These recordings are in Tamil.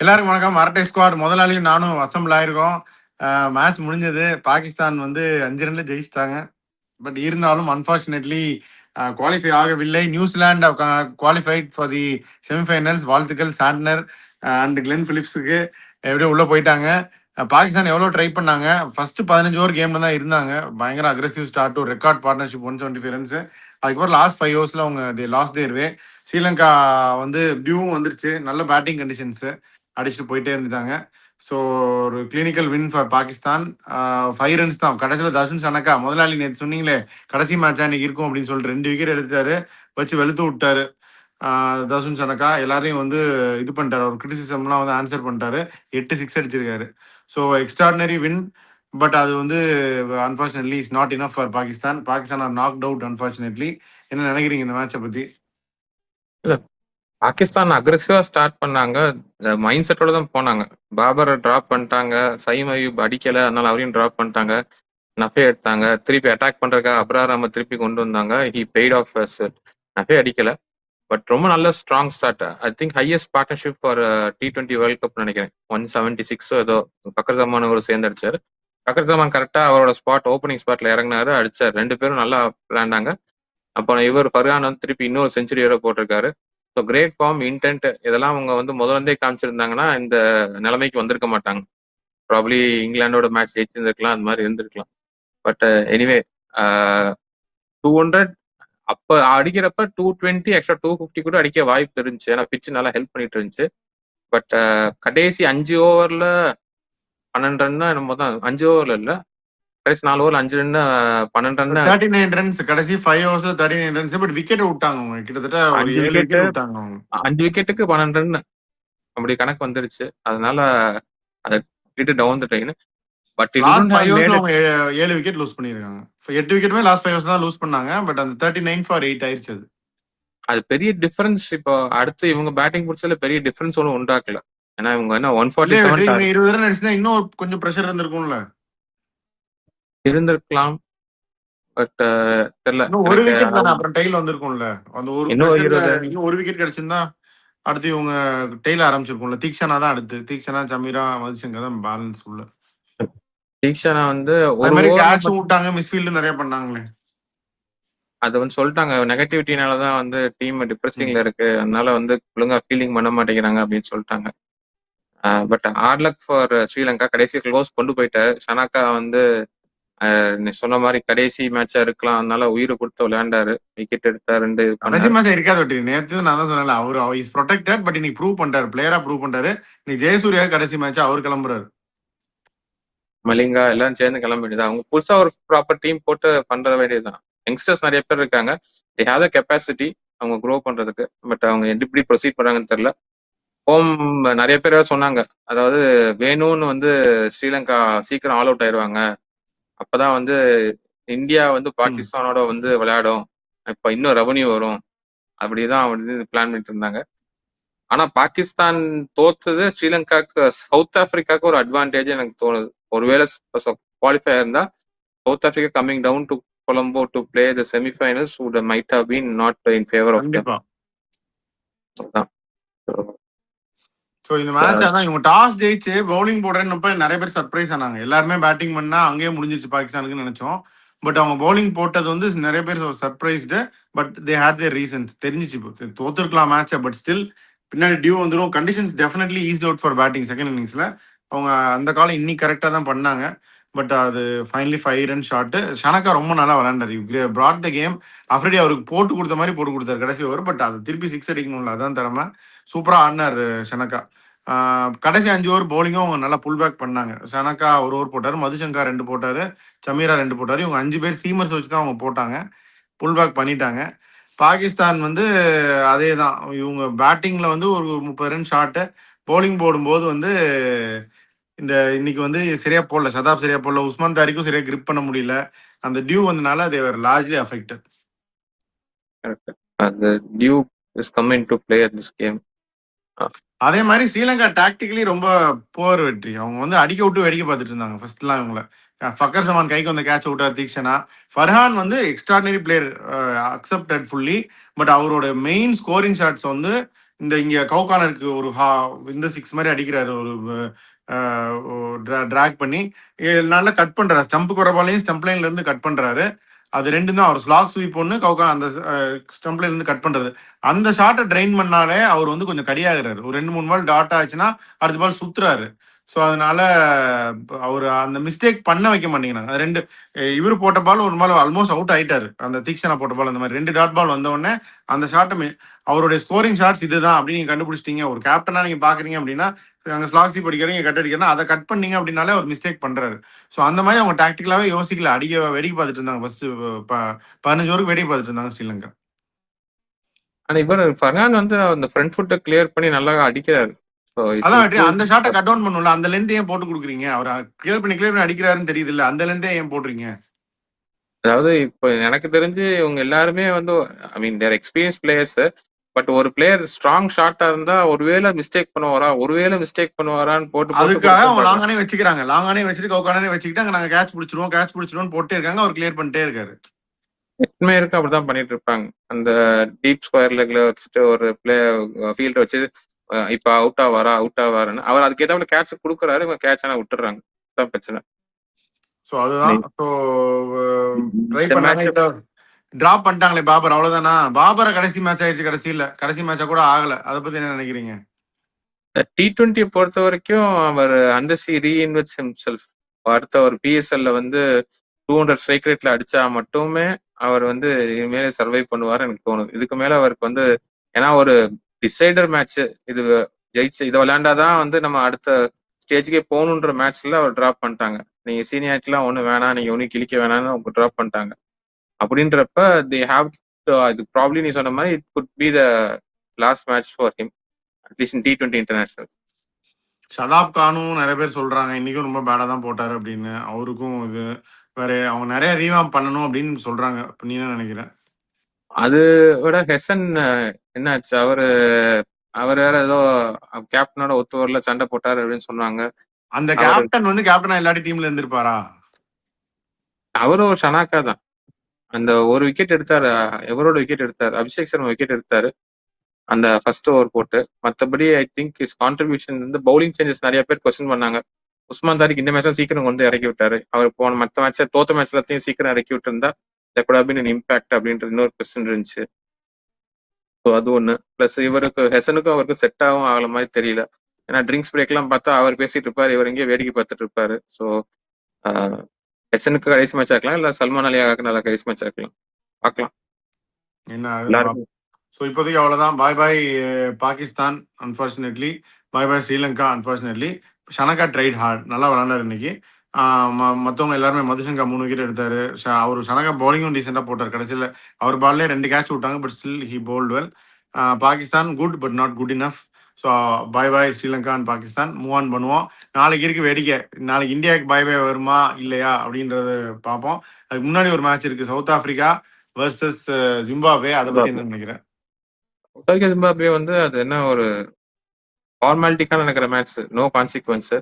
எல்லாருக்கும் வணக்கம். அரட்டை ஸ்குவாட் முதல் நாளையும் நானும் அசம்பிள் ஆயிருக்கோம். மேட்ச் முடிஞ்சது. பாகிஸ்தான் வந்து 5 ரன்ல ஜெயிச்சிட்டாங்க. பட் இருந்தாலும் அன்ஃபார்ச்சுனேட்லி குவாலிஃபை ஆகவில்லை. New Zealand qualified for the semi-finals. வாழ்த்துக்கள் சாண்ட்னர் அண்ட் கிளென் பிலிப்ஸுக்கு. எப்படியோ உள்ள போயிட்டாங்க. பாகிஸ்தான் எவ்வளோ ட்ரை பண்ணாங்க. ஃபர்ஸ்ட் 15 ஓவர் கேம்ல தான் இருந்தாங்க. பயங்கர aggressive start to record partnership 175 runs. அதுக்கப்புறம் லாஸ்ட் 5 ஓவர்ஸ்ல அவங்க லாஸ்ட் தேர் வே. ஸ்ரீலங்கா வந்து டியூவும் வந்துருச்சு. நல்ல பேட்டிங் கண்டிஷன்ஸ் அடிச்சுட்டு போயிட்டே இருந்துட்டாங்க. ஸோ ஒரு clinical win for Pakistan. 5 runs தான் கடைசியில். தர்ஷன் சனக்கா முதலாளி நேற்று சொன்னீங்களே கடைசி மேட்ச் அன்னைக்கு இருக்கும் அப்படின்னு சொல்லிட்டு 2 விக்கெட் எடுத்தாரு, வச்சு வெளுத்து விட்டாரு. தர்ஷன் சனக்கா எல்லாரையும் வந்து இது பண்ணிட்டாரு. ஒரு கிரிட்டிசிசம்லாம் வந்து ஆன்சர் பண்ணிட்டாரு. 8 6 அடிச்சிருக்காரு. So extraordinary win. பட் அது வந்து unfortunately is not enough for Pakistan. Pakistan are knocked out unfortunately. என்ன நினைக்கிறீங்க இந்த மேட்சை பற்றி? இல்ல பாகிஸ்தான் அக்ரெசிவா ஸ்டார்ட் பண்ணாங்க. மைண்ட் செட்டோட தான் போனாங்க. பாபரை டிராப் பண்ணிட்டாங்க. சைம் அயூப் அடிக்கல, அதனால அவரையும் டிராப் பண்ணிட்டாங்க. நஃபே எடுத்தாங்க. திருப்பி அட்டாக் பண்றதுக்காக அப்ராராம திருப்பி கொண்டு வந்தாங்க. He paid of. நஃபே அடிக்கல, பட் ரொம்ப நல்ல strong start. I think highest partnership for T20 world cup நினைக்கிறேன். 176 ஏதோ பக்கர் ஜமான் ஒரு சேர்ந்து அடிச்சாரு. பக்கர் ஜமான் கரெக்டா அவரோட ஸ்பாட் ஓப்பனிங் ஸ்பாட்ல இறங்கினாரு, அடிச்சாரு. 2 பேரும் நல்லா விளையாண்டாங்க. அப்புறம் இவர் ஃபர்ஹான் வந்து திருப்பி இன்னொரு செஞ்சுரியோட போட்டிருக்காரு. ஸோ கிரேட் ஃபார்ம், இன்டென்ட் இதெல்லாம் அவங்க வந்து முதல்ல இருந்தே காமிச்சிருந்தாங்கன்னா இந்த நிலைமைக்கு வந்திருக்க மாட்டாங்க. ப்ராப்ளி இங்கிலாண்டோட மேட்ச் ஜெயிச்சிருந்திருக்கலாம், அந்த மாதிரி இருந்திருக்கலாம். பட் எனிவே 200 அப்ப அடிக்கிறப்ப 220 எக்ஸ்ட்ரா 250 கூட அடிக்க வாய்ப்பு இருந்துச்சு. ஏன்னா பிச்சு நல்லா ஹெல்ப் பண்ணிட்டு இருந்துச்சு. பட் கடைசி 5 ஓவர்ல 12 ரன் என்னமோ தான். 5 ஓவர்ல இல்ல, கடைசி 4 ஓவர்ல 5 ரன் 12 ரன் 39 ரன்ஸ் கடைசி 5 ஓவர்ஸ்ல 39 ரன்ஸ். பட் விக்கெட் விட்டாங்க அவங்க. கிட்டத்தட்ட ஒரு 7 விக்கெட் விட்டாங்க அவங்க. 5 விக்கெட்டுக்கு 12 ரன் அப்படி கணக்கு வந்துருச்சு. அதனால அதை down the drain. But last 5 ஓவர்ஸ்ல அவங்க 7 விக்கெட் லூஸ் பண்ணிருக்காங்க. 8 விக்கெட்டுமே லாஸ்ட் 5 ஓவர்ஸ் தான் லூஸ் பண்ணாங்க. பட் அந்த 39 ஃபார் 8 ஆயிருச்சு. அது பெரிய டிஃபரன்ஸ். இப்போ அடுத்து இவங்க பேட்டிங் பிடிச்சதுல பெரிய டிஃபரன்ஸ் ஒன்றும் உண்டாக்கல. ஏன்னா இவங்க என்ன 147 20 ரன் அடிச்சுனா இன்னும் கொஞ்சம் பிரஷர் இருந்திருக்கும்ல. இருந்திருக்கலாம். பட் தெரியல. ஒரு விக்கெட் தானே அப்புறம் டெய்ல் வந்திருக்கும்ல. அந்த ஒரு இன்னும் ஒரு விக்கெட் கிடைச்சிருந்தா அடுத்து இவங்க டெய்ல ஆரம்பிச்சிருக்கும்ல. தீக்ஷனா தான் அடுத்து. தீக்ஷனா, சமீரா, மதுசங்கர் தான் பேலன்ஸ் உள்ள. தீக்ஷனா வந்து ஒரு மாதிரி கேட்சும் விட்டாங்க, மிஸ்ஃபீல்டு நிறைய பண்ணாங்களே. அது வந்து சொல்லிட்டாங்க நெகட்டிவிட்டினாலதான் வந்து டீம் டிப்ரெசிங்ல இருக்கு, அதனால வந்து ஒழுங்கா ஃபீல்டிங் பண்ண மாட்டேங்கிறாங்க அப்படின்னு சொல்லிட்டாங்க. But hard luck for Sri Lanka. கடைசி க்ளோஸ் கொண்டு போயிட்டாரு. ஷனாக்கா வந்து நீ சொன்ன மாதிரி கடைசி மேட்சா இருக்கலாம், அதனால உயிரை கொடுத்து விளையாண்டாரு. விக்கெட் எடுத்தாரு. கடைசி மேட்ச் இருக்காது. நேற்று நான் தான் சொன்னேன், அவர் இஸ் ப்ரொடெக்டட். பட் இன்னைக்கு ப்ரூவ் பண்ணிட்டாரு, பிளேயரா ப்ரூவ் பண்ணிட்டாரு. இன்னைக்கு ஜெயசூர்யா கடைசி மேட்ச் அவர் கிளம்புறாரு. மலிங்கா எல்லாம் சேர்ந்து கிளம்பிடுது. அவங்க புதுசா ஒரு ப்ராப்பர் டீம் போட்டு பண்ற வேண்டியதுதான். யங்ஸ்டர்ஸ் நிறைய பேர் இருக்காங்க. தே ஹேவ் த கெப்பாசிட்டி அவங்க க்ரோ பண்றதுக்கு. பட் அவங்க எப்படி ப்ரொசீட் பண்றாங்கன்னு தெரியல. ஹோம் நிறைய பேர் சொன்னாங்க, அதாவது வேணும்னு வந்து ஸ்ரீலங்கா சீக்கிரம் ஆல் அவுட் ஆயிடுவாங்க, அப்பதான் வந்து இந்தியா வந்து பாகிஸ்தானோட வந்து விளையாடும், இப்ப இன்னும் ரெவன்யூ வரும், அப்படிதான் வந்து பிளான் பண்ணிட்டு இருந்தாங்க. ஆனா பாகிஸ்தான் தோத்தது ஸ்ரீலங்காக்கு, சவுத் ஆப்பிரிக்காவுக்கு ஒரு அட்வான்டேஜ் எனக்கு தோணுது. ஒருவேளை குவாலிஃபை இருந்தா South Africa coming down to Colombo to play the semifinals would might have been not in favor of them. So இந்த மேட்ச் அதான் இவங்க டாஸ் ஜெயிச்சு பவுலிங் போடுறேன்னப்ப நிறைய பேர் சர்ப்ரைஸ் ஆனாங்க. எல்லாருமே பேட்டிங் பண்ணா அங்கேயே முடிஞ்சிச்சு பாகிஸ்தானுக்குன்னு நினைச்சோம். பட் அவங்க பவுலிங் போட்டது வந்து நிறைய பேர் surprised. But they had their reasons. தெரிஞ்சிச்சு தோத்துருக்கலாம் மேட்சை. பட் ஸ்டில் பின்னாடி டியூ வந்துடும். Conditions definitely eased out for batting second இன்னிங்ஸ்ல. அவங்க அந்த காலம் இன்னைக்கு கரெக்டாக தான் பண்ணாங்க. பட் அது ஃபைனலி 5 ரன் ஷாட்டு. ஷனக்கா ரொம்ப நல்லா விளையாண்டாரு. Brad the game. அஃப்ரெடி அவருக்கு போட்டு கொடுத்த மாதிரி போட்டு கொடுத்தாரு கடைசி ஓவர். பட் அது திருப்பி 6 அடிக்கணும்ல, அதான் திறமை. சூப்பராக ஆடினார் ஷனக்கா. கடைசி 5 ஓவர் பவுலிங்கும் அவங்க நல்லா புல் பேக் பண்ணாங்க. ஷனக்கா ஒரு ஓவர் போட்டார், மதுசங்கா 2 போட்டார், சமீரா 2 போட்டார். இவங்க 5 பேர் சீமர்ஸ் வச்சு தான் அவங்க போட்டாங்க. புல் பேக் பண்ணிட்டாங்க. பாகிஸ்தான் வந்து அதே தான். இவங்க பேட்டிங்கில் வந்து ஒரு 30 ரன் ஷாட்டு. பவுலிங் போடும்போது வந்து இந்த இன்னைக்கு வந்து சரியா போடல. சதாப் சரியா போடல. உஸ்மான் தாரிக்கும் சரியா கிரிப் பண்ண முடியல. அந்த டியூ வந்தனால they were largely affected. The dew is coming to play at this game. அதே மாதிரி ஸ்ரீலங்கா டாக்டிக்கலி ரொம்ப புவர் வெற்றி. அவங்க வந்து அடிக்க விட்டு வேடிக்கை பார்த்துட்டு இருந்தாங்க ஃபர்ஸ்ட்லாம். இவங்கள ஃபக்கர் சமான் கைக்கு வந்த கேட்ச் விட்டார் தீக்ஷனா. ஃபர்ஹான் வந்து extraordinary player, accepted fully. But அவரோட மெயின் ஸ்கோரிங் ஷாட்ஸ் வந்து இங்க கவுகானருக்கு ஒரு இந்த 6 மாதிரி அடிக்கிறாரு, ஒரு டிராக் பண்ணி நல்லா கட் பண்றாரு. ஸ்டம்புக்கு வர பாலையும் ஸ்டம்ப் லைன்ல இருந்து கட் பண்றாரு. அது 2 தான். அவர் ஸ்லாக் ஸ்வீப் ஒண்ணு, கவுகா அந்த ஸ்டம்ப் லைன்ல இருந்து கட் பண்றது. அந்த ஷாட்டை ட்ரெயின் பண்ணாலே அவர் வந்து கொஞ்சம் கடியாகிறாரு. ஒரு 2-3 பால் டாட் ஆச்சுன்னா அடுத்த பால் சுத்துறாரு. ஸோ அதனால அவர் அந்த மிஸ்டேக் பண்ண வைக்க மாட்டேங்கிறாங்க. அது 2 இவரு போட்ட பால் ஒரு பால் ஆல்மோஸ்ட் அவுட் ஆயிட்டாரு. அந்த தீக்ஷனா போட்ட பால் அந்த மாதிரி 2 டாட் பால் வந்த உடனே அந்த ஷாட்டை அவருடைய ஸ்கோரிங் ஷாட்ஸ் இதுதான் அப்படின்னு நீங்க கண்டுபிடிச்சிட்டீங்க. ஒரு கேப்டனா நீங்க பாக்குறீங்க அப்படின்னா அங்க ஸ்லாக்ஸி படிக்கிறீங்க, கட் அடிக்கிறேன்னா அதை கட் பண்ணீங்க அப்படின்னாலே ஒரு மிஸ்டேக் பண்றாரு. ஸோ அந்த மாதிரி அவங்க டாக்டிக்கலாவே யோசிக்கல. வேடிக்கை பார்த்துட்டு இருந்தாங்க. ஃபர்ஸ்ட் 15 ஓவருக்கு வேடிக்கை பார்த்துட்டு இருந்தாங்க ஸ்ரீலங்கா. ஆனா இவர் ஃபர்ஹான் வந்து அந்த ஃப்ரண்ட் ஃபுட்டை கிளியர் பண்ணி நல்லா அடிக்கிறாரு. அதான் வெற்றி. அந்த ஷாட்டை கட் டவுன் பண்ணல. அந்த லென்த் ஏன் போட்டு கொடுக்குறீங்க? அவர் கிளியர் பண்ணி அடிக்கிறாருன்னு தெரியுது இல்ல, அந்த லென்த்தே ஏன் போடுறீங்க? அதாவது இப்போ எனக்கு தெரிஞ்சு இவங்க எல்லாருமே வந்து ஐ மீன் தேர் எக்ஸ்பீரியன்ஸ் பிளேயர்ஸ். பட் ஒரு பிளேயர் ஸ்ட்ராங் ஷாட்டா இருந்தா ஒருவேளை மிஸ்டேக் பண்ணுவாரான்னு போட்டு போட்டு அதுக்காக அவங்க லாங்கானே வச்சுக்கிறாங்க. லாங்கானே வச்சுட்டு கவுகானே வச்சுக்கிட்டு அங்க நாங்க கேட்ச் பிடிச்சிருவோம் போட்டே இருக்காங்க. அவர் கிளியர் பண்ணிட்டே இருக்காரு. எட்டுமே இருக்கு அப்படிதான் பண்ணிட்டு இருப்பாங்க. அந்த டீப் ஸ்கொயர் லெக்ல வச்சுட்டு ஒரு ஃபீல்ட வச்சு இப்ப அவுட் ஆவாருன்னு அவர் அதுக்கு ஏதாவது கேட்ச் கொடுக்குறாரு, இவங்க கேட்ச் ஆனா விட்டுறாங்க. அதான் பிரச்சனை. ஸோ அதுதான். ஸோ ட்ரை இந்த பண்ணாங்க. மேட்ச் இப்போ டிராப் பண்ணிட்டாங்களே பாபர், அவ்வளவுதானா? பாபரை கடைசி மேட்ச் ஆயிடுச்சு. கடைசி மேட்சா கூட ஆகல. அதை பத்தி என்ன நினைக்கிறீங்க? T20 பொறுத்த வரைக்கும் அவர் அண்டர்ஸ் ஹி ரீஇன்வெஸ்ட்ஸ் ஹிம்செல்ஃப். அடுத்த ஒரு பிஎஸ்எல்ல வந்து 200 ஸ்ட்ரைக் ரேட்ல அடிச்சா மட்டுமே அவர் வந்து இனிமேல சர்வை பண்ணுவார் எனக்கு தோணுது. இதுக்கு மேல அவருக்கு வந்து ஏன்னா ஒரு டிசைடர் மேட்ச் இது ஜெயிச்சு இதை விளையாண்டாதான் வந்து நம்ம அடுத்த ஸ்டேஜுக்கே போகணுன்ற மேட்ச்ல அவர் டிராப் பண்ணிட்டாங்க. நீங்க சீனியாரிட்டிலாம் ஒன்றும் வேணாம், நீங்க ஒன்றும் கிழிக்க வேணாம்னு அவங்க டிராப் பண்ணிட்டாங்க. அப்படின்றப்ப தே ஹாவ் இது ப்ராப்ளி நீ சொன்ன மாதிரி it could be the last match for him at least in T20 international. Shadab கானும் நிறைய பேர் சொல்றாங்க இன்னைக்கும் ரொம்ப பேடா தான் போட்டாரு அப்படின்னு. அவருக்கும் இது வேற அவங்க நிறைய ரீவாம் பண்ணணும் அப்படின்னு சொல்றாங்க. இப்ப நீ என்ன நினைக்கிற? அது விட ஹெசன் என்னாச்சு அவரு வேற ஏதோ கேப்டனோட ஒத்து வரல, சண்டை போட்டாரு அப்படின்னு சொன்னாங்க. அந்த கேப்டன் வந்து கேப்டனா எல்லாரும் டீம்ல இருந்திருப்பாரா? அவரும் ஒரு ஷனாக்கா தான். அந்த ஒரு விக்கெட் எடுத்தாரு. எவரோட விக்கெட் எடுத்தாரு? அபிஷேக் சர்மா விக்கெட் எடுத்தாரு அந்த ஃபர்ஸ்ட் ஓவர் போட்டு. மற்றபடி ஐ திங்க் இஸ் கான்ட்ரிபியூஷன் வந்து பவுலிங் சேஞ்சஸ் நிறைய பேர் கொஸ்டின் பண்ணாங்க. உஸ்மான் தாரிக் இந்த மேட்ச் சீக்கிரம் வந்து இறக்கி விட்டாரு. அவர் போன மற்ற மேட்ச் தோத்த மேட்ச் எல்லாத்தையும் சீக்கிரம் இறக்கி விட்டு இருந்தா இம்பாக்ட் அப்படின்ற இன்னொரு கொஸ்டின் இருந்துச்சு. ஸோ அது ஒன்று. ப்ளஸ் இவருக்கு ஹெசனுக்கும் அவருக்கும் செட் ஆகும் ஆகல மாதிரி தெரியல. ஏன்னா ட்ரிங்க்ஸ் பிரேக்லாம் பார்த்தா அவர் பேசிட்டு இருப்பாரு, இவர் எங்கேயோ வேடிக்கை பார்த்துட்டு இருப்பாரு. ஸோ ஹெசனுக்கு கடைசி மேட்ச் ஆக்கலாம், இல்லை சல்மான் அலியாவுக்கு நல்ல கடைசி மேட்ச் ஆக்கலாம். பார்க்கலாம் என்ன எல்லாருக்கும். ஸோ இப்போதைக்கு அவ்வளோதான். Bye bye Pakistan unfortunately, bye bye Sri Lanka unfortunately. Shanaka tried hard, நல்லா விளாண்டாரு இன்னைக்கு. மற்றவங்க எல்லாருமே மதுசங்கா 3 விக்கெட் எடுத்தாரு. அவர் ஷனகா பவுலிங்கும் டீசெண்டாக போட்டார். கடைசியில் அவர் பால்லே 2 கேட்ச் விட்டாங்க. But still he bowled well. Pakistan good but not good enough. So bye bye Sri Lanka and Pakistan. Move on பண்ணுவோம். நாளைக்கு இருக்கு வேடிக்கை. நாளைக்கு இந்தியாவுக்கு பாய் பாய் வருமா இல்லையா அப்படின்றத பார்ப்போம். அதுக்கு முன்னாடி ஒரு மேட்ச் இருக்கு, சவுத் ஆப்பிரிக்கா வர்சஸ் ஜிம்பாப்வே. அதை பற்றி என்ன நினைக்கிறேன்? ஜிம்பாப்வே வந்து அது என்ன ஒரு ஃபார்மாலிட்டிக்கான நடக்கிற match, no consequence.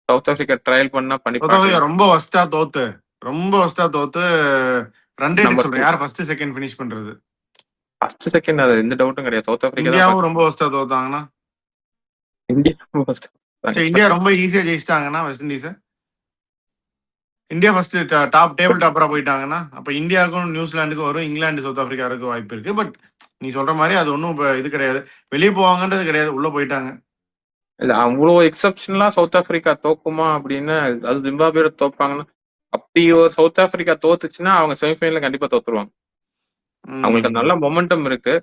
South Africa trial பண்ணா பண்ணி பார்க்கலாம். ரொம்ப ஒஸ்டா தோத்து ரன் ரேட் சொல்றேன். யார் ஃபர்ஸ்ட் செகண்ட் ஃபினிஷ் பண்றது? ஃபர்ஸ்ட் செகண்ட் அது எந்த டவுட்டும் கிடையாது. சவுத் ஆப்பிரிக்கா இந்தியாவும் ரொம்ப ஒஸ்டா தோத்தாங்கன்னா, இந்தியா ரொம்ப ஈஸியா ஜெயிச்சிட்டாங்கன்னா West Indies. India first table டாப்பரா போயிட்டாங்கன்னா அப்ப இந்தியாவுக்கும் நியூசிலாந்துக்கும் வரும், இங்கிலாந்து சவுத் ஆப்பிரிக்காவுக்கும் வாய்ப்பு இருக்கு. பட் நீ சொல்ற மாதிரி அது ஒன்றும் இது கிடையாது, வெளியே போவாங்கன்றது கிடையாது, உள்ள போயிட்டாங்க. இல்ல அவ்வளோ எக்ஸப்ஷனலா சவுத் ஆப்பிரிக்கா தோக்குமா அப்படின்னு, அது ஜிம்பாப்வே தோப்பாங்கன்னா, அப்படி ஒரு சவுத் ஆப்பிரிக்கா தோத்துச்சுன்னா அவங்க செமிஃபைனல்ல கண்டிப்பா தோத்துருவாங்க. அவங்களுக்கு நல்ல மொமெண்டம் இருக்கு.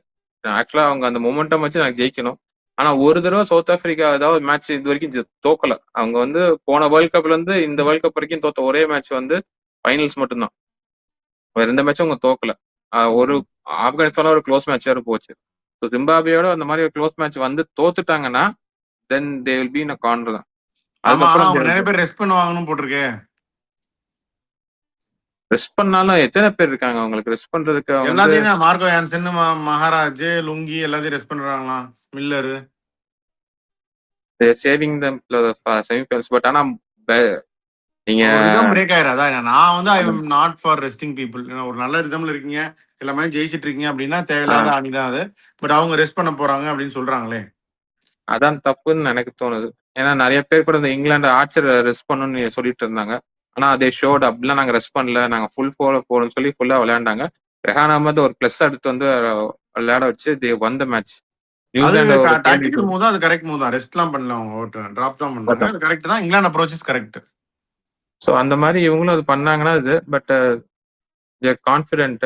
ஆக்சுவலா அவங்க அந்த மொமெண்டம் வச்சு எனக்கு ஜெயிக்கணும். ஆனா ஒரு தடவை சவுத் ஆப்பிரிக்கா ஏதாவது மேட்ச் இது வரைக்கும் தோக்கல. அவங்க வந்து போன வேர்ல்ட் கப்ல இருந்து இந்த வேர்ல்ட் கப் வரைக்கும் தோத்த ஒரே மேட்ச் வந்து ஃபைனல்ஸ் மட்டும்தான். வேற எந்த மேட்சும் அவங்க தோக்கல. ஒரு ஆப்கானிஸ்தான ஒரு க்ளோஸ் மேட்ச் வேற போச்சு. ஸோ ஜிம்பாப்வேயோட அந்த மாதிரி ஒரு க்ளோஸ் மேட்ச் வந்து தோத்துட்டாங்கன்னா then they will be in a corner தான். அதுக்கப்புறம் நிறைய பேர் ரெஸ்ட் பண்ணுவாங்கன்னு போட்டிருக்கு. ரெஸ்ட் பண்ணாலும் எத்தனை பேர் இருக்காங்க அவங்களுக்கு ரெஸ்ட் பண்றதுக்கு? எல்லாத்தையும் தான் மார்க்கோ யான்சன், மகாராஜ், லுங்கி எல்லாத்தையும் ரெஸ்ட் பண்றாங்களாம், Miller. Saving them semifinals. But ஆனா நீங்க ரிதம் பிரேக் ஆயிராதா? நான் வந்து I am not for resting people. ஒரு நல்ல ரிதம்ல இருக்கீங்க, எல்லாமே ஜெயிச்சிட்டு இருக்கீங்க அப்படின்னா தேவையில்லாத அணி தான் அது. பட் அவங்க ரெஸ்ட் பண்ண போறாங்க அப்படின்னு சொல்றாங்களே. அதான் தப்புன்னு எனக்கு தோணுது. ஏன்னா நெறைய பேர் கூட இந்த இங்கிலாந்து ஆர்ச்சர் ரெஸ்ட் பண்ணணும்னு சொல்லிட்டு இருந்தாங்க. ஆனா அதே ஷோட் அப்படிலாம் நாங்க ரெஸ்ட் பண்ணல. நாங்க ஃபுல் போறோம்னு சொல்லி ஃபுல்லா விளையாண்டாங்க. ரெஹான் அஹ்மத் ஒரு பிளஸ் எடுத்து வந்து விளையாட வச்சு தே வன் த மேட்ச். அது நியூசிலாந்து ஒரு கேள்வி டாக்டிக்கல் மூவ் தான், அது கரெக்ட் மூவ் தான். ரெஸ்ட்லாம் பண்ணல, அவங்க டிராப் தான் பண்ணாங்க. பட்டம். அது கரெக்ட் தான். England approach is correct. So அந்த மாதிரி இவங்களும் அது பண்ணாங்கன்னா இது but they're confident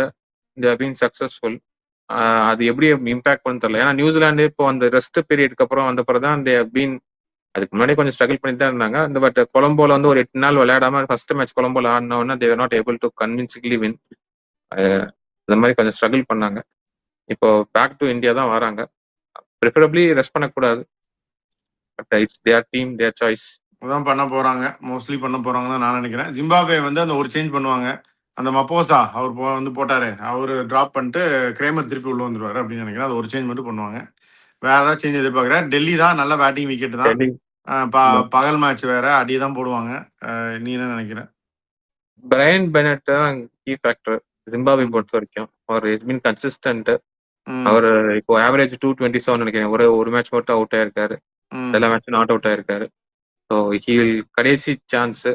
they're been successful. அது எப்படி இம்பாக்ட் பண்ணு தெரியல. ஏன்னா நியூசிலாந்து இப்போ அந்த ரெஸ்ட் பீரியடுக்கு அப்புறம் வந்த பிறகு தான் தேர் பீன் அதுக்கு முன்னாடி கொஞ்சம் ஸ்ட்ரகிள் பண்ணிட்டு தான் இருந்தாங்க. அந்த பட் கொலம்போல வந்து ஒரு 8 நாள் விளையாடாம ஃபர்ஸ்ட் மேட்ச் கொலம்போல ஆடினோன்னா they're not able to convincingly win. அந்த மாதிரி கொஞ்சம் ஸ்ட்ரகிள் பண்ணாங்க. இப்போ பேக் டு இந்தியா தான் வராங்க. ப்ரிஃபரபிளி ரெஸ்ட் பண்ணக்கூடாது. But it's there team there choice. அதான் பண்ண போறாங்க, மோஸ்ட்லி பண்ண போறாங்கன்னு தான் நான் நினைக்கிறேன். ஜிம்பாப்வே வந்து அந்த ஒரு சேஞ்ச் பண்ணுவாங்க. அந்த மப்போசா அவர் வந்து போட்டாரு, அவர் டிராப் பண்ணிட்டு கிரேமர் திருப்பி உள்ள வந்துருவாரு அப்படின்னு நினைக்கிறேன். அது ஒரு சேஞ்ச் மட்டும் பண்ணுவாங்க. வேற ஏதாவது சேஞ்ச் எதிர்பார்க்குறேன். டெல்லி தான் நல்ல பேட்டிங் விக்கெட் தான். டெல்லி பகல் மேட்ச் வேற அடி தான் போடுவாங்க. நீ என்ன நினைக்கிற? பிரையன் பெனட் தான் கீ ஃபேக்டர் ஜிம்பாப்வே ம். பொறுத்த வரைக்கும். அவர் இஸ் பீன் கன்சிஸ்டன்ட். ம். அவர் இப்போ ஆவரேஜ் 227 நினைக்கிறேன். ஒரு மேட்ச் மட்டும் அவுட் ஆயிருக்காரு. ம். எல்லா மேட்சும் நாட் அவுட் ஆயிருக்காரு. ஸோ ஹீல் கடைசி சான்ஸ்.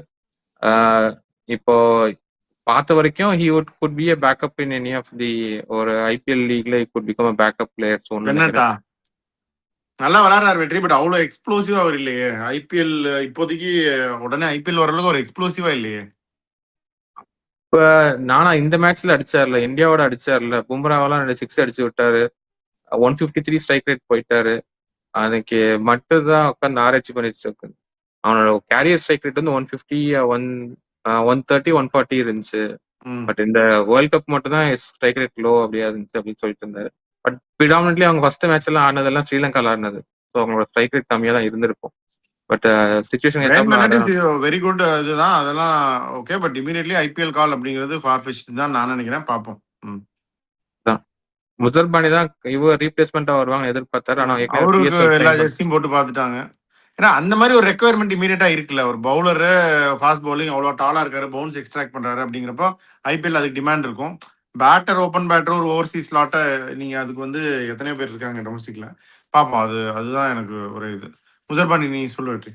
இப்போ பார்த்த வரைக்கும் he could be a backup in any of the ஒரு ஐபிஎல் லீக்ல could become a backup player சோன் பென்னட்டா நினைக்கிறேன். நல்லா விளையாடுறாரு வெற்றி, பட் அவ்வளோ எக்ஸ்ப்ளோசிவா அவர் இல்லையே. ஐபிஎல் இப்போதைக்கு உடனே ஐபிஎல் வர அளவுக்கு ஒரு எக்ஸ்ப்ளோசிவா இல்லையே. இப்ப நானா இந்த மேட்ச்ல அடிச்சார்ல, இந்தியாவோட அடிச்சார்ல, பும்ராவெல்லாம் 6 அடிச்சு விட்டாரு. 153 ஸ்ட்ரைக் ரேட் போயிட்டாரு. அன்னைக்கு மட்டும் தான் உட்காந்து ஆராய்ச்சி பண்ணிட்டு இருக்கு. அவனோட கேரியர் ஸ்ட்ரைக் ரேட் வந்து 150 130 140 இருந்துச்சு. ம். பட் இந்த வேர்ல்ட் கப் மட்டும் தான் ஸ்ட்ரைக் ரேட் லோ அப்படியா இருந்துச்சு அப்படின்னு சொல்லிட்டு இருந்தாரு. பட் ப்ரிடாமினெட்லி அவங்க ஃபர்ஸ்ட் மேட்ச் எல்லாம் ஆடினதெல்லாம் ஸ்ரீலங்கால ஆடினது. ஸோ அவங்களோட ஸ்ட்ரைக் ரேட் கம்மியா தான் இருந்திருக்கும். பட் சுச்சுவேஷன் பிரைன் ஏத்தாப்புல பென்னட் ஆட இஸ் வெரி குட். இதுதான் அதெல்லாம் ஓகே. பட் இமீடியட்லி ஐபிஎல் கால் அப்படிங்கிறது ஃபார் ஃபெச்ட் தான் நான் நினைக்கிறேன். பார்ப்போம். தான் முசல்பானி தான் இவங்க ரீப்ளேஸ்மெண்டா வருவாங்க எதிர்பார்த்தாரு. ஆனா ஏற்கனவே அவருக்கு பிஎஸ்எல் எல்லா சைன் பண்ண ஜெர்சியும் போட்டு பார்த்துட்டாங்க. ஏன்னா அந்த மாதிரி ஒரு ரெக்குவயர்மெண்ட் இமீடியட்டா இருக்குல்ல. ஒரு பவுலரு ஃபாஸ்ட் பவுலிங் அவ்வளோ டாலா இருக்காரு, பவுன்ஸ் எக்ஸ்ட்ராக்ட் பண்றாரு அப்படிங்கிறப்போ ஐபிஎல் அதுக்கு டிமாண்ட் இருக்கும். பேட்டர் ஓப்பன் பேட்டர் ஒரு ஓவர்சீஸ் ஸ்லாட்டை நீங்க அதுக்கு வந்து எத்தனையோ பேர் இருக்காங்க டொமஸ்டிக்ல. பார்ப்போம். அதுதான் எனக்கு ஒரு இது. முதல்பாணி நீ சொல்லு வெற்றி.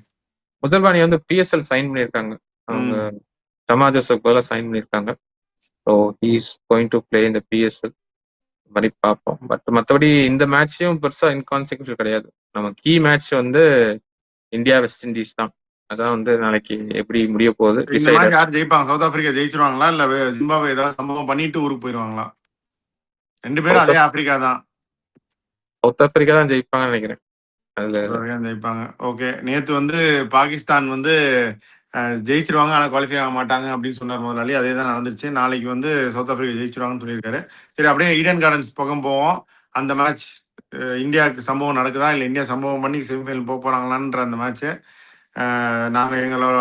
முசல்பானி வந்து பிஎஸ்எல் சைன் பண்ணியிருக்காங்க. அவங்க ம். டமா ஜோசப் பதிலா சைன் பண்ணியிருக்காங்க. So he is going to play இந்த பிஎஸ்எல் மாதிரி பார்ப்போம். பட் மற்றபடி இந்த மேட்சையும் பெருசா இன்கான்சிக்வன்ஷியல் கிடையாது. நம்ம கீ மேட்ச் வந்து இந்தியா வெஸ்ட் இண்டீஸ் தான். அதான் வந்து நாளைக்கு எப்படி முடிய போகுது இந்த மேட்ச் டிசைடர். யார் ஜெயிப்பாங்க? சவுத் ஆப்பிரிக்கா ஜெயிச்சிருவாங்களா இல்ல ஜிம்பாப்வே ஏதாவது சம்பவம் பண்ணிட்டு ஊருக்கு போயிருவாங்களா? ரெண்டு பேரும் சவுத் அதே ஆப்பிரிக்கா தான். சவுத் ஆப்பிரிக்கா தான் ஜெயிப்பாங்கன்னு நினைக்கிறேன். அதுல ஜெயிப்பாங்க. ஓகே. நேத்து வந்து பாகிஸ்தான் வந்து ஜெயிச்சிருவாங்க, ஆனா குவாலிஃபை ஆக மாட்டாங்க அப்படின்னு சொன்னார் முதலாளி. அதே தான் நடந்துருச்சு. நாளைக்கு வந்து சவுத் ஆப்பிரிக்கா ஜெயிச்சிருவாங்கன்னு சொல்லியிருக்காரு. சரி, அப்படியே ஈடன் கார்டன்ஸ் பக்கம் போவோம். அந்த மேட்ச் இந்தியாவுக்கு சம்பவம் நடக்குதா இல்லை இந்தியா சம்பவம் பண்ணி செமிஃபைனல் போக போறாங்களான்ற அந்த மேட்ச்சு. நாங்கள் எங்களோட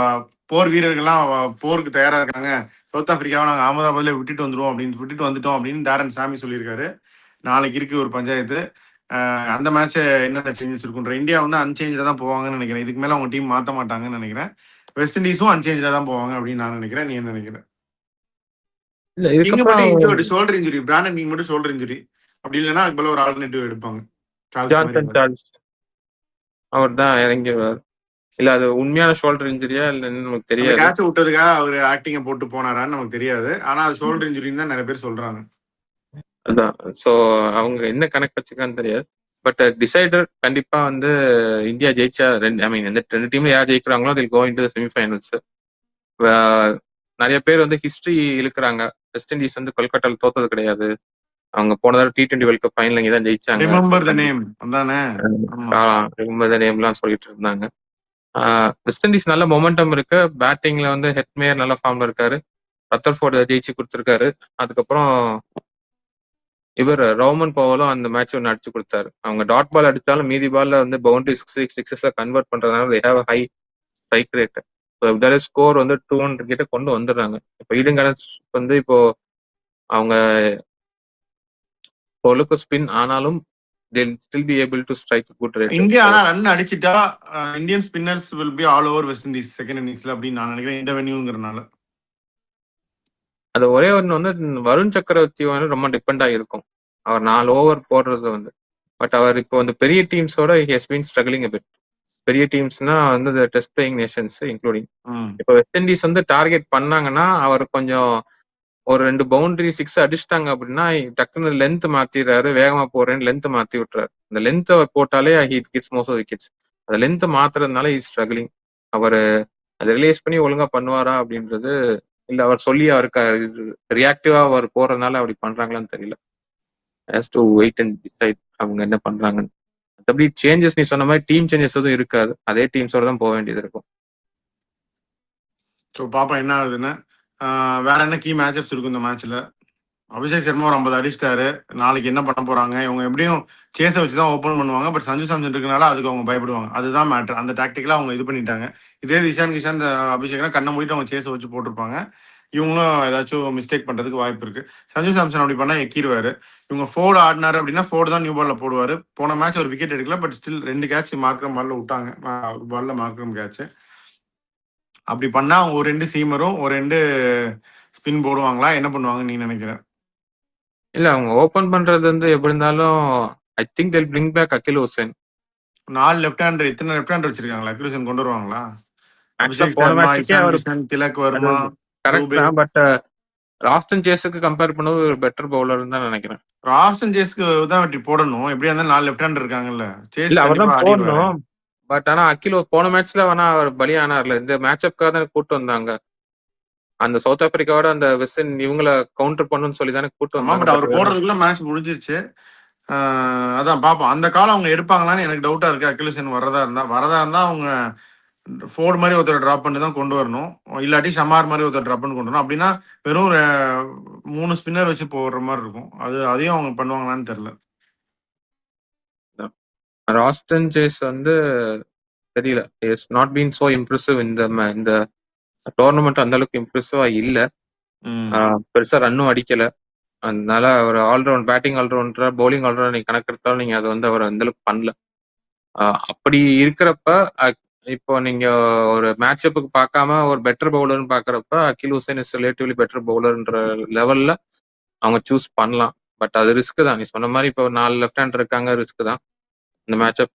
போர் வீரர்கள்லாம் போருக்கு தயாரா இருக்காங்க. சவுத் ஆப்பிரிக்காவை நாங்கள் அகமதாபாத்ல விட்டுட்டு வந்துருவோம் அப்படின்னு விட்டுட்டு வந்துட்டோம் அப்படின்னு டாரன் சாமி சொல்லியிருக்காரு. நாளைக்கு இருக்கு ஒரு பஞ்சாயத்து. அந்த மேட்சை என்னென்ன சேஞ்சஸ் இருக்குன்ற இந்தியா வந்து அன்சேஞ்சாக தான் போவாங்கன்னு நினைக்கிறேன். இதுக்கு மேலே அவங்க டீம் மாற்ற மாட்டாங்கன்னு நினைக்கிறேன். வெஸ்ட் இண்டீஸும் அன்சேஞ்சாக தான் போவாங்க அப்படின்னு நான் நினைக்கிறேன். நீ என்ன நினைக்கிற? இல்ல கிங் இதுக்கப்புறம் மட்டும் injury, shoulder injury. Brandon king மட்டும் ஷோல்டர் இன்ஜுரி. அப்படி இல்லைன்னா அதுக்கு பதிலா ஒரு ஆல்டர்னேட்டிவ் எடுப்பாங்க. சார்ல்ஸ் ஜான்சன் மாதிரி. சார்ல்ஸ் அவர் தான் இறங்கி வருவார். இல்ல அது உண்மையான ஷோல்டர் இன்ஜுரியா இல்லைன்னு நமக்கு அந்த தெரியாது. கேட்ச விட்டதுக்காக அவர் ஆக்டிங்கை போட்டு போனாரான்னு நமக்கு தெரியாது. ஆனா அது ஷோல்டர் இன்ஜுரின்னு தான் நிறைய பேர் சொல்றாங்க. அதான் ஸோ அவங்க என்ன கணக்கு வச்சுக்கான்னு தெரியாது. பட் டிசைடர் கண்டிப்பா வந்து இந்தியா ஜெயிச்சா ஐ மீன் எந்த 2 டீம்ல யார் ஜெயிக்கிறாங்களோ அதில் கோ இன்டு செமிஃபைனல்ஸ். நிறைய பேர் வந்து ஹிஸ்டரி இழுக்கிறாங்க. வெஸ்ட் இண்டீஸ் வந்து கொல்கட்டாவில் தோத்தது கிடையாது. அவங்க போன தடவை T20 வேர்ல்ட் கப் ஃபைனல் இங்கே தான் ஜெயிச்சாங்க. ரிமெம்பர் த நேம் அதானே. ஆமா. நேம்லாம் சொல்லிட்டு இருந்தாங்க. வெஸ்ட் இண்டீஸ் நல்ல மொமெண்டம் இருக்கு. பேட்டிங்ல வந்து ஹெட்மேயர் நல்ல ஃபார்ம்ல இருக்காரு. ரத்தர்ஃபோர்டு ஜெயிச்சு கொடுத்துருக்காரு. அதுக்கப்புறம் இவர் ரோமன் பவலும் அந்த மேட்ச் ஒன்று அடிச்சு கொடுத்தாரு. அவங்க டாட் பால் அடித்தாலும் மீதி பால்ல வந்து பவுண்டரி சிக்ஸஸா கன்வெர்ட் பண்றதுனால they have a high strike rate. இதால ஸ்கோர் வந்து 200 கிட்ட கொண்டு வந்துடுறாங்க. இப்போ ஈடன் கார்டன்ஸ் வந்து இப்போ அவங்க ஓரளவுக்கு ஸ்பின் ஆனாலும் they'll still be able to strike a good rate. India ஆனா ரன் அடிச்சிட்டா Indian spinners will be all over West Indies second இன்னிங்ஸ்ல அப்படின்னு நான் நினைக்கிறேன். இந்த வென்யூங்கிறனால அது ஒரே ஒன்று வந்து வருண் சக்கரவர்த்தி வந்து ரொம்ப டிபெண்ட் ஆகிருக்கும். அவர் 4 ஓவர் போடுறது வந்து. பட் அவர் இப்போ வந்து பெரிய டீம்ஸோட ஹஸ் பீன் ஸ்ட்ரகிளிங் பிட். பெரிய டீம்ஸ்னா வந்து டெஸ்ட் பிளேயிங் நேஷன்ஸ் இன்க்ளூடிங். இப்போ வெஸ்ட் இண்டீஸ் வந்து டார்கெட் பண்ணாங்கன்னா அவர் கொஞ்சம் ஒரு 2 பவுண்டரி 6 அடிச்சிட்டாங்க அப்படின்னா டக்குன்னு லென்த் மாத்திடுறாரு, வேகமா போறேன்னு லென்த் மாத்தி விட்டுறாரு. இந்த லென்த் அவர் போட்டாலே he gets most of wickets. அந்த லென்த் மாத்துறதுனால இஸ் ஸ்ட்ரகிளிங். அவர் அதை ரிலேஸ் பண்ணி ஒழுங்கா பண்ணுவாரா அப்படின்றது, இல்ல அவர் சொல்லி அவருக்கு ரியாக்டிவா அவர் போறதுனால அப்படி பண்றாங்களான்னு தெரியல. Has to wait and decide அவங்க என்ன பண்றாங்கன்னு. மற்றபடி சேஞ்சஸ் நீ சொன்ன மாதிரி டீம் சேஞ்சஸ் எதுவும் இருக்காது. அதே டீம்ஸோட தான் போக வேண்டியது இருக்கும். ஸோ பாப்பா என்ன ஆகுதுன்னு. வேற என்ன கீ மேட்சப்ஸ் இருக்கும் இந்த மேட்ச்ல? அபிஷேக் சர்மா ஒரு 50 அடிச்சிட்டாரு. நாளைக்கு என்ன பண்ண போறாங்க? இவங்க எப்படியும் சேஸை வச்சு தான் ஓப்பன் பண்ணுவாங்க. பட் சஞ்சு சாம்சன் இருக்கனால அதுக்கு அவங்க பயப்படுவாங்க. அதுதான் மேட்ரு. அந்த டாக்டிக்கலா அவங்க இது பண்ணிட்டாங்க. இதே இஷான் கிஷான் அபிஷேக்னா கண்ணை மூடிட்டு அவங்க சேஸை வச்சு போட்டிருப்பாங்க. இவங்களும் ஏதாச்சும் மிஸ்டேக் பண்றதுக்கு வாய்ப்பு இருக்கு. சஞ்சு சாம்சன் அப்படி பண்ணா எக்கிடுவாரு. இவங்க ஃபோர்டு ஆடினாரு அப்படின்னா ஃபோர்டு தான் நியூ பால்ல போடுவாரு. போன மேட்ச் ஒரு விக்கெட் எடுக்கல. பட் ஸ்டில் 2 கேட்ச் மார்க்ரம் பால்ல விட்டாங்க. ஒரு பால்ல மார்க்ரம் கேட்ச். அப்படி பண்ணா அவங்க ஒரு 2 சீமரும் ஒரு 2 ஸ்பின் போடுவாங்களா? என்ன பண்ணுவாங்கன்னு நீ நினைக்கிற? இல்ல அவங்க ஓபன் பண்றது வந்து எப்படி இருந்தாலும் I think they'll bring back Akeal Hosein. 4 left hander இத்தனை லெஃப்ட் ஹேண்டர் வச்சிருக்காங்களா? அக்யூரேஷன் கொண்டு வருவாங்களா? ஆக்சுவலா அபிஷேக் போன சர்மா, மேட்சுக்கே இஷான் அவர் கிஷன், திலக் அது வர்மா, கரெக்ட் டூபே. தான். பட் ராஸ்டன் சேஸுக்கு கம்பேர் பண்ணது ஒரு பெட்டர் பவுலர் தான் நினைக்கிறேன். ராஸ்டன் சேஸ்க்கு தான் வெட்டி போடணும். எப்படியா இருந்தாலும் 4 லெஃப்ட் ஹேண்டர் இருக்காங்கல்ல. இல்ல சேஸ் அவர் கண்டிப்பா தான் ஆடிடுவாரு. போடணும். பட் ஆனா அகில் போன மேட்ச்ல வேணா அவர் பலியானார்ல. இந்த மேட்சப்காக தான் கூட்டு வந்தாங்க. அந்த சவுத் ஆப்பிரிக்காவோட அந்த வெஸ்டர்ன் இவங்கள கவுண்டர் பண்ணணும்னு சொல்லி தானே கூட்டு ஆமா, வந்தாங்க. பட் பட் அவர் போடுறதுக்குள்ள மேட்ச் முடிஞ்சிருச்சு. அதான் பார்ப்போம். அந்த காலம் அவங்க எடுப்பாங்களான்னு எனக்கு டவுட்டா இருக்கு. அக்யூலேஷன் வரதா இருந்தா அவங்க ஃபோர்டு மாதிரி ஒருத்தர் ட்ராப் பண்ணி தான் கொண்டு வரணும். இல்லாட்டி ஷமார் மாதிரி ஒருத்தர் ட்ராப் பண்ணி கொண்டு வரணும். அப்படின்னா வெறும் 3 ஸ்பின்னர் வச்சு போடுற மாதிரி இருக்கும். அதையும் அவங்க பண்ணுவாங்களான்னு தெரியல. ராஸ்டன் சேஸ் வந்து தெரியல. It's not been so impressive இந்த டோர்னமெண்ட் அந்த அளவுக்கு இம்ப்ரெசிவா இல்ல. பெருசா ரன்னும் அடிக்கல. அதனால ஒரு ஆல்ரவுண்ட் பேட்டிங் ஆல்ரவுண்டரா பவுலிங் ஆல்ரவுண்டர் நீங்க கணக்கெடுத்தாலும் நீங்க அதை வந்து அவர் அந்த அளவுக்கு பண்ணல. அப்படி இருக்கிறப்ப இப்போ நீங்க ஒரு மேட்சப்புக்கு பார்க்காம ஒரு பெட்டர் பவுலர்னு பாக்குறப்ப அகில் ஹுசைன் இஸ் ரிலேட்டிவ்லி பெட்டர் பவுலர்ன்ற லெவல்ல அவங்க சூஸ் பண்ணலாம். பட் அது ரிஸ்க் தான். நீ சொன்ன மாதிரி இப்போ 4 லெஃப்ட் ஹேண்ட் இருக்காங்க, ரிஸ்க் தான் இந்த மேட்சப்.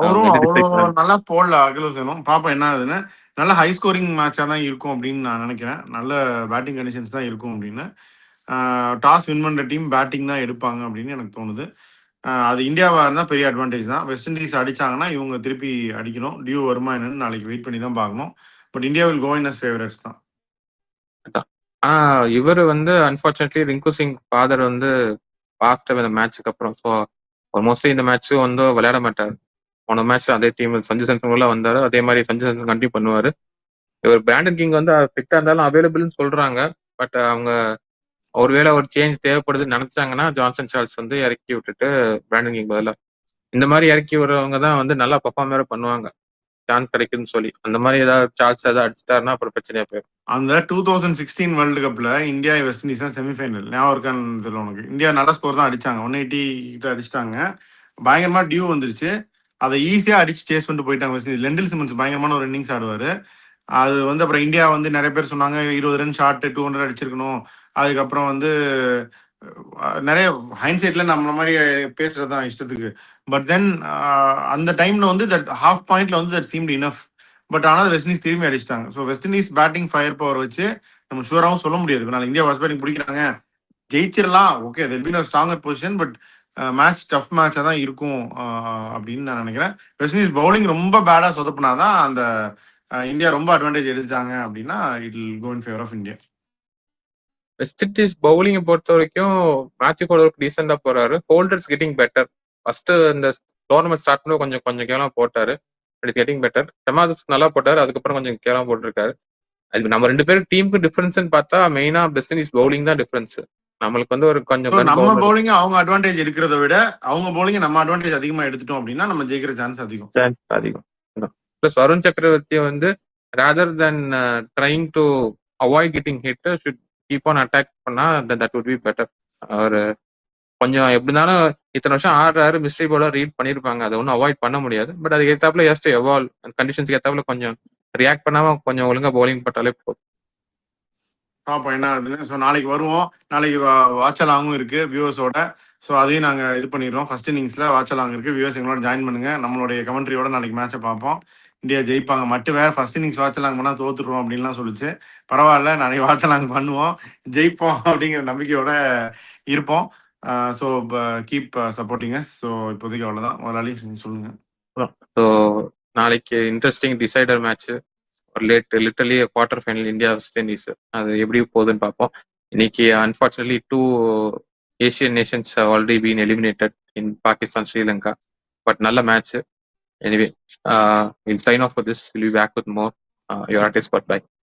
அவரும் அவ்வளோ நல்லா போடல அகிலோசனும். பாப்போம் என்ன ஆகுதுன்னு. நல்ல ஹை ஸ்கோரிங் மேட்சாக தான் இருக்கும் அப்படின்னு நான் நினைக்கிறேன். நல்ல பேட்டிங் கண்டிஷன்ஸ் தான் இருக்கும் அப்படின்னு. டாஸ் வின் பண்ணுற டீம் பேட்டிங் தான் எடுப்பாங்க அப்படின்னு எனக்கு தோணுது. அது இந்தியாவாக இருந்தால் பெரிய அட்வான்டேஜ் தான். வெஸ்ட் இண்டீஸ் அடிச்சாங்கன்னா இவங்க திருப்பி அடிக்கணும். டியூ வருமா என்னன்னு நாளைக்கு வெயிட் பண்ணி தான் பார்க்கணும். But India will go in as favourites தான். ஆனா இவர் வந்து அன்பார்ச்சுனேட்லி ரிங்கு சிங் ஃபாதர் வந்து பாஸ்ட் இந்த மேட்சுக்கு அப்புறம். ஸோ மோஸ்ட்லி இந்த மேட்ச்சும் வந்து விளையாட மாட்டார். போன மேட்ச் அதே டீம் சஞ்சு சாம்சன் உள்ள வந்தாரு. அதே மாதிரி சஞ்சு சாம்சன் கண்டினியூ பண்ணுவாரு. இவர் பிராண்டன் கிங் வந்து ஃபிட்டா இருந்தாலும் அவைலபிள்னு சொல்றாங்க. பட் அவங்க ஒருவேளை ஒரு சேஞ்ச் தேவைப்படுதுன்னு நினைச்சாங்கன்னா ஜான்சன் சார்ல்ஸ் வந்து இறக்கி விட்டுட்டு பிராண்டன் கிங் பதிலாக இந்த மாதிரி இறக்கி விடுறவங்க தான் வந்து நல்லா பர்ஃபார்ம் வேற பண்ணுவாங்க. சான்ஸ் கிடைக்குதுன்னு சொல்லி அந்த மாதிரி ஏதாவது சார்ல்ஸ் ஏதாவது அடிச்சிட்டாருன்னா அப்புறம் பிரச்சனையா போயிடும். அந்த 2016 வேர்ல்டு கப்ல இந்தியா வெஸ்ட் இண்டீஸ் தான் செமிஃபைனல். ஞாபகம் இருக்கான்னு தெரியல உனக்கு. இந்தியா நல்ல ஸ்கோர் தான் அடிச்சாங்க. 180 கிட்ட அடிச்சிட்டாங்க. பயங்கரமா டியூ வந்துருச்சு. அதை ஈஸியா அடிச்சு சேஸ் பண்ணிட்டு போயிட்டாங்க வெஸ்ட் இண்டீஸ். லெண்டில் சிமன்ஸ் பயங்கரமான ஒரு இன்னிங்ஸ் ஆடுவாரு. அது வந்து அப்புறம் இந்தியா வந்து நிறைய பேர் சொன்னாங்க 20 ரன் ஷார்ட் 200 அடிச்சிருக்கணும். அதுக்கப்புறம் வந்து நிறைய ஹைன்சைட்ல நம்மள மாதிரி பேசுறது தான் இஷ்டத்துக்கு. பட் தென் அந்த டைம்ல வந்து தட் ஹாஃப் பாயிண்ட்ல வந்து தட் சீம்டு இனஃப். பட் ஆனால் வெஸ்ட் இண்டீஸ் திரும்பி அடிச்சிட்டாங்க. So west Indies batting fire power வச்சு நம்ம ஷூராகவும் சொல்ல முடியாது. இப்போ இந்தியா ஃபர்ஸ்ட் பேட்டிங் பிடிக்கிறாங்க ஜெயிச்சிடலாம். Okay they'll be stronger position. But match tough மேட்சாக தான் இருக்கும் அப்படின்னு நான் நினைக்கிறேன். வெஸ்ட் இண்டீஸ் பவுலிங் ரொம்ப பேடாக சொதப்பினாதான் அந்த இந்தியா ரொம்ப அட்வான்டேஜ் எடுத்துட்டாங்க அப்படின்னா it will go in favour of India. West Indies பவுலிங்கை பொறுத்த வரைக்கும் மேத்யூ ஹோல்டர் டீசெண்டா போறாரு. Holder's getting better. ஃபர்ஸ்ட் இந்த டோர்னமெண்ட் ஸ்டார்ட் பண்ண கொஞ்சம் கொஞ்சம் கேவலமா போட்டாரு. It's getting better. டெமாஸ் நல்லா போட்டாரு. அதுக்கப்புறம் கொஞ்சம் கேவலமா போட்டிருக்காரு. அது நம்ம 2 பேரும் டீமுக்கு டிஃபரன்ஸ்னு பார்த்தா மெயினா வெஸ்ட் இண்டீஸ் பவுலிங் தான் டிஃபரன்ஸ். நம்மளுக்கு வந்து ஒரு கொஞ்சம் நம்ம பவுலிங் அவங்க அட்வான்டேஜ் எடுக்கிறத விட அவங்க பவுலிங் நம்ம அட்வான்டேஜ் அதிகமா எடுத்துட்டோம் அப்படின்னா நம்ம ஜெயிக்கிற சான்ஸ் அதிகம். பிளஸ் வருண் சக்கரவர்த்தியை வந்து rather then trying to avoid getting hit should keep on attack பண்ணா தட் வுட் பி பெட்டர். அவர் கொஞ்சம் எப்படி இருந்தாலும் இத்தனை வருஷம் ஆடுறாரு. மிஸ்ட்ரி பவுலர் ரீட் பண்ணியிருப்பாங்க. அதை ஒன்றும் அவாய்ட் பண்ண முடியாது. பட் அதுக்கு ஏத்தாப்புல ஜஸ்ட் எவால்வ் கண்டிஷன்ஸ்க்கு ஏத்தாப்புல கொஞ்சம் ரியாக்ட் பண்ணாம கொஞ்சம் ஒழுங்கா பவுலிங் போட்டாலே போதும். பார்ப்போம் என்ன ஆகுதுன்னு. ஸோ நாளைக்கு வருவோம். நாளைக்கு வாட்சலாங்கும் இருக்கு வியூவர்ஸோட. ஸோ அதையும் நாங்கள் இது பண்ணிடுறோம். ஃபர்ஸ்ட் இன்னிங்ஸில் வாட்சலாங் இருக்கு. வியூவர்ஸ் எங்களோட ஜாயின் பண்ணுங்க. நம்மளுடைய கமெண்ட்ரியோட நாளைக்கு மேட்சை பார்ப்போம். இந்தியா ஜெயிப்பாங்க. மட்டும் வேற ஃபர்ஸ்ட் இன்னிங்ஸ் வாட்சலாங் பண்ணால் தோத்துருவோம் அப்படின்லாம் சொல்லிச்சு. பரவாயில்ல, நாளைக்கு வாட்சலாங் பண்ணுவோம், ஜெயிப்போம் அப்படிங்கிற நம்பிக்கையோட இருப்போம். So keep supporting us. So இப்போதைக்கு அவ்வளோதான். முதலாளி நீங்கள் சொல்லுங்கள். ஸோ நாளைக்கு இன்ட்ரெஸ்டிங் டிசைடர் மேட்ச், ஒரு literally quarter final India West Indies. அது எப்படி போகுதுன்னு பார்ப்போம். இன்னைக்கு unfortunately 2 Asian nations already been eliminated in Pakistan, Sri Lanka. But நல்ல match. Anyway, we'll sign off for this. We'll be back with more. Your artist. By.